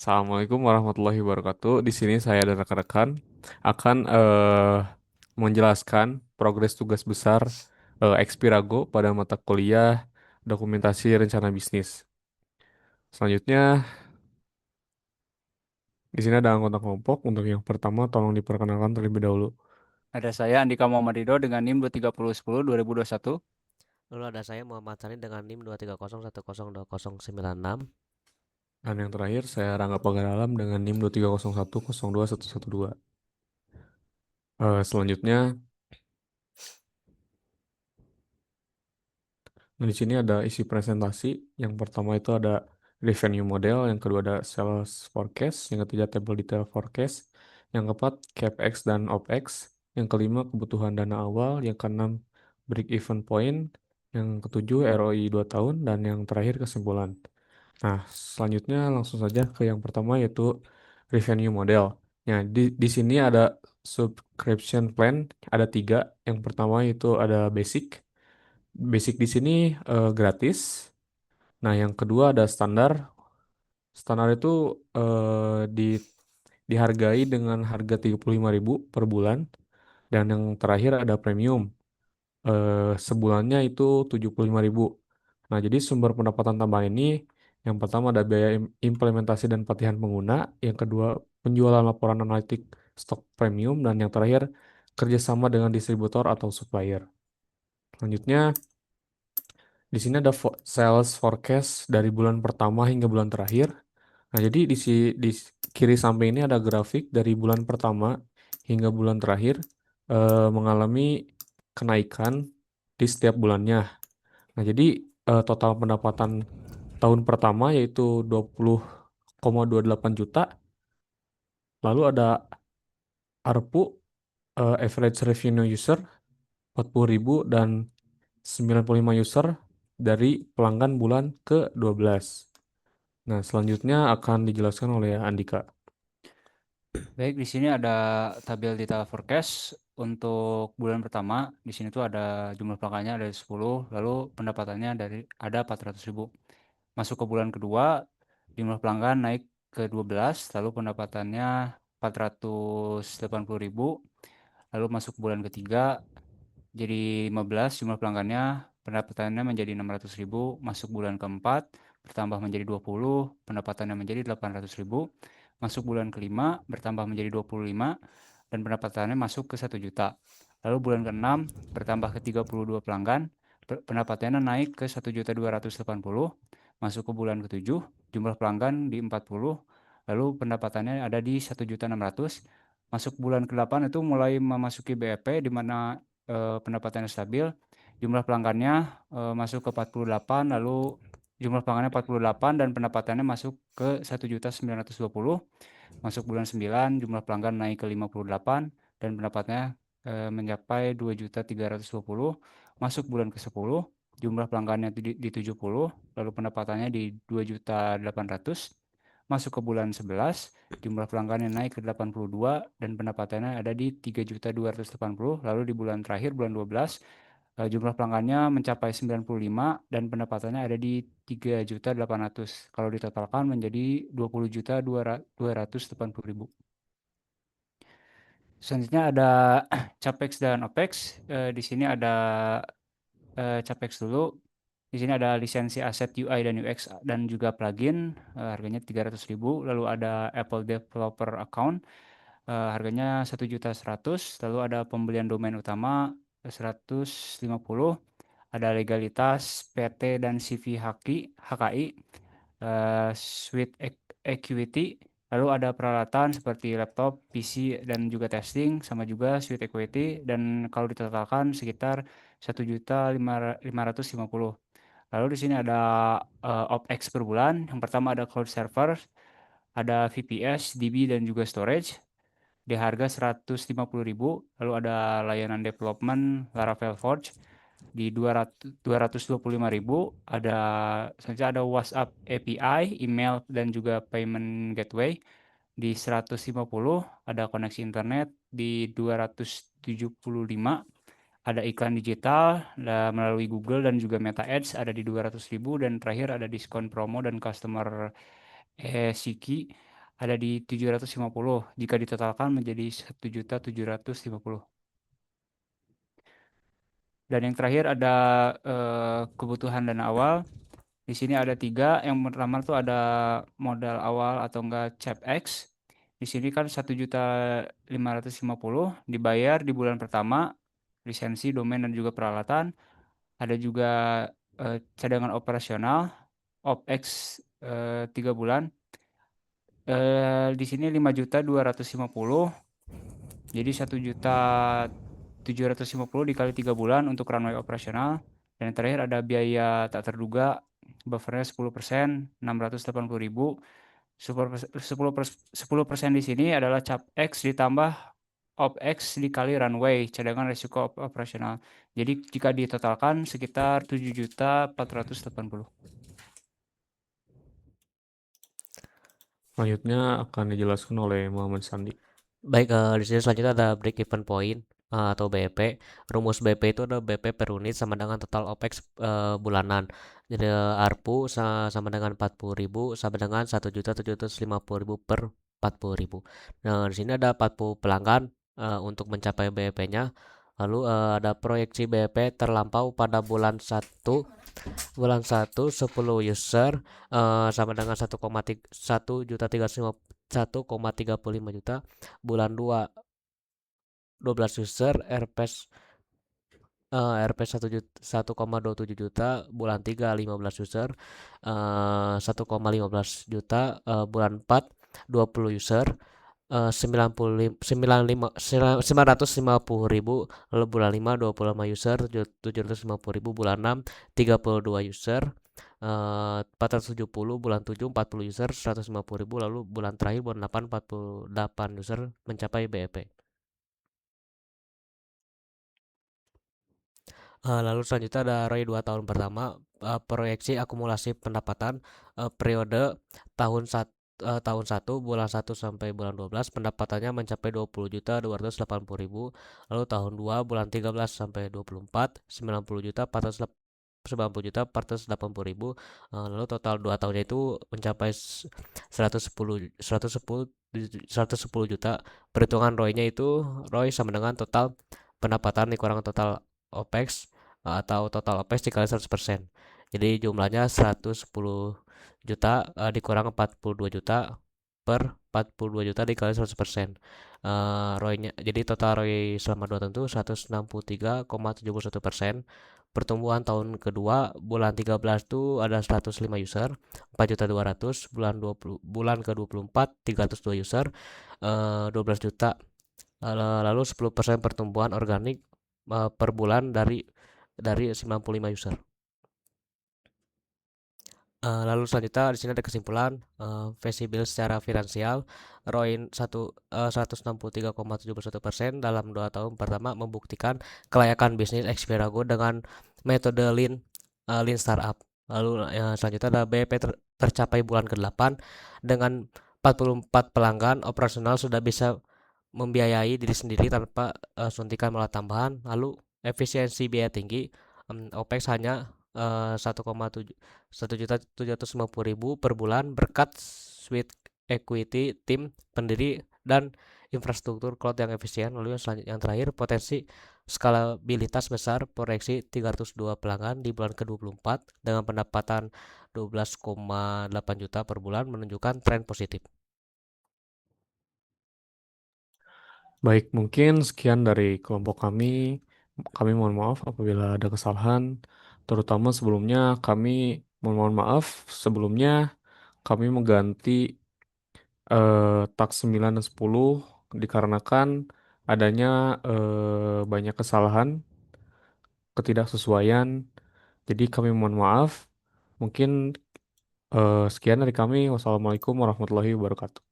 Assalamualaikum warahmatullahi wabarakatuh. Di sini saya dan rekan-rekan akan menjelaskan progres tugas besar Expirago pada mata kuliah dokumentasi rencana bisnis. Selanjutnya, di sini ada anggota kelompok. Untuk yang pertama, tolong diperkenalkan terlebih dahulu. Ada saya Andika Muhammad Ridho dengan NIM 23010-2021. Lalu ada saya Muhammad Sanin dengan NIM 230102096. Dan yang terakhir, saya Rangga Pagaralam dengan NIM 230102112. Selanjutnya, nah, di sini ada isi presentasi. Yang pertama itu ada revenue model, yang kedua ada sales forecast, yang ketiga table detail forecast, yang keempat capex dan opex, yang kelima kebutuhan dana awal, yang keenam break even point, yang ketujuh ROI 2 tahun, dan yang terakhir kesimpulan. Nah, selanjutnya langsung saja ke yang pertama yaitu revenue model. Nah, di sini ada subscription plan, ada tiga. Yang pertama itu ada basic. Basic di sini gratis. Nah, yang kedua ada standar. Standar itu di dihargai dengan harga 35.000 per bulan. Dan yang terakhir ada premium. Sebulannya itu 75.000. Nah, jadi sumber pendapatan tambahan ini yang pertama ada biaya implementasi dan pelatihan pengguna, yang kedua penjualan laporan analitik stok premium, dan yang terakhir kerjasama dengan distributor atau supplier. Selanjutnya, di sini ada sales forecast dari bulan pertama hingga bulan terakhir. Nah, jadi di kiri samping ini ada grafik dari bulan pertama hingga bulan terakhir mengalami kenaikan di setiap bulannya. Nah, jadi total pendapatan tahun pertama yaitu 20,28 juta. Lalu ada ARPU, average revenue user 40.000, dan 95 user dari pelanggan bulan ke-12. Nah, selanjutnya akan dijelaskan oleh Andika. Baik, di sini ada tabel detail forecast untuk bulan pertama. Di sini tuh ada jumlah pelanggannya ada 10, lalu pendapatannya dari ada 400.000. Masuk ke bulan kedua, jumlah pelanggan naik ke 12, lalu pendapatannya 480.000. Lalu masuk ke bulan ketiga, jadi 15 jumlah pelanggannya, pendapatannya menjadi 600.000. Masuk bulan keempat, bertambah menjadi 20, pendapatannya menjadi 800.000. Masuk bulan kelima, bertambah menjadi 25, dan pendapatannya masuk ke 1 juta. Lalu bulan keenam, bertambah ke 32 pelanggan, pendapatannya naik ke 1.280.000. Masuk ke bulan ketujuh, jumlah pelanggan di 40, lalu pendapatannya ada di 1.600.000. Masuk bulan ke-8 itu mulai memasuki BEP di mana pendapatannya stabil. Jumlah pelanggannya masuk ke 48, lalu jumlah pelanggannya 48 dan pendapatannya masuk ke 1.920. Masuk bulan 9, jumlah pelanggan naik ke 58 dan pendapatannya mencapai 2.320. Masuk bulan ke-10, jumlah pelanggannya di 70, lalu pendapatannya di 2.800.000. Masuk ke bulan 11, jumlah pelanggannya naik ke 82 dan pendapatannya ada di 3.280. Lalu di bulan terakhir, bulan 12, jumlah pelanggannya mencapai 95 dan pendapatannya ada di 3.800.000. Kalau ditotalkan menjadi 20.280.000. Selanjutnya ada capex dan opex. Di sini ada capex dulu. Di sini ada lisensi aset UI dan UX dan juga plugin, harganya 300.000. Lalu ada Apple Developer Account, harganya 1.100.000. Lalu ada pembelian domain utama 150. Ada legalitas PT dan CV HKI, suite equity. Lalu ada peralatan seperti laptop, PC, dan juga testing, sama juga suite equity. Dan kalau ditotalkan sekitar 1.550.000. Lalu di sini ada OpEx per bulan. Yang pertama ada cloud server, ada VPS, DB, dan juga storage di harga 150.000. Lalu ada layanan development Laravel Forge di 225.000. Selanjutnya ada WhatsApp API, email, dan juga payment gateway di 150. Ada koneksi internet di 275. Ada iklan digital melalui Google dan juga Meta Ads ada di 200.000. Dan terakhir ada diskon promo dan customer Siki ada di 750 jika ditotalkan menjadi 1.750.000. Dan yang terakhir ada kebutuhan dana awal. Di sini ada tiga. Yang pertama tuh ada modal awal atau enggak CapEx. Di sini kan 1.550.000 dibayar di bulan pertama, lisensi, domain dan juga peralatan. Ada juga cadangan operasional, OpEx 3 bulan. Di sini 5.250.000. Jadi 1.750.000 dikali 3 bulan untuk runway operasional. Dan yang terakhir ada biaya tak terduga, buffernya 10%, 680.000. 10% di sini adalah CapEx ditambah OpEx dikali runway, cadangan risiko operasional. Jadi jika ditotalkan sekitar 7.480.000. Selanjutnya akan dijelaskan oleh Muhammad Sandi. Baik, di sini selanjutnya ada break even point atau BEP. Rumus BEP itu ada BEP per unit sama dengan total OPEX bulanan. Jadi ARPU sama dengan 40.000 sama dengan 1.750.000 per 40.000. Nah, di sini ada 40 pelanggan untuk mencapai BEP-nya. Lalu ada proyeksi BEP terlampau pada bulan 1 10 user sama dengan 1,35 juta. Bulan 2 12 user RP 1,27 juta. Bulan 3 15 user 1,15 juta. Bulan 4 20 user 950.000. Lalu bulan 5 25 user 750.000. Bulan 6 32 user 470. Bulan 7 40 user 150.000. Lalu bulan terakhir bulan 8 48 user mencapai BEP. Lalu selanjutnya ada ROI 2 tahun pertama, proyeksi akumulasi pendapatan periode tahun 1 bulan 1 sampai bulan 12 pendapatannya mencapai 20.280.000. Lalu tahun 2 bulan 13 sampai 24 90.490.480.000. Lalu total 2 tahunnya itu mencapai 110 juta. Perhitungan ROI-nya itu ROI sama dengan total pendapatan dikurang total OPEX atau total OPEX dikali 100%. Jadi jumlahnya 110 juta dikurang 42 juta per 42 juta dikali 100%. ROI-nya jadi total ROI selama 2 tahun itu 163,71%. Pertumbuhan tahun kedua bulan 13 itu ada 105 user 4.200.000. Bulan ke-24 302 user 12 juta. Lalu 10% pertumbuhan organik per bulan dari 95 user. Lalu selanjutnya di sini ada kesimpulan visible secara finansial ROI 163,71% dalam 2 tahun pertama membuktikan kelayakan bisnis Xperago dengan metode Lean Startup. Lalu selanjutnya ada BEP tercapai bulan ke-8 dengan 44 pelanggan operasional sudah bisa membiayai diri sendiri tanpa suntikan modal tambahan. Lalu efisiensi biaya tinggi, OPEX hanya 1.750.000 per bulan berkat sweet equity tim pendiri dan infrastruktur cloud yang efisien. Lalu yang terakhir potensi skalabilitas besar, proyeksi 302 pelanggan di bulan ke-24 dengan pendapatan 12,8 juta per bulan menunjukkan tren positif. Baik, mungkin sekian dari kelompok kami. Kami mohon maaf apabila ada kesalahan. Terutama sebelumnya kami mohon maaf sebelumnya kami mengganti tag 9 dan 10 dikarenakan adanya banyak kesalahan, ketidaksesuaian. Jadi kami mohon maaf. Mungkin sekian dari kami. Wassalamualaikum warahmatullahi wabarakatuh.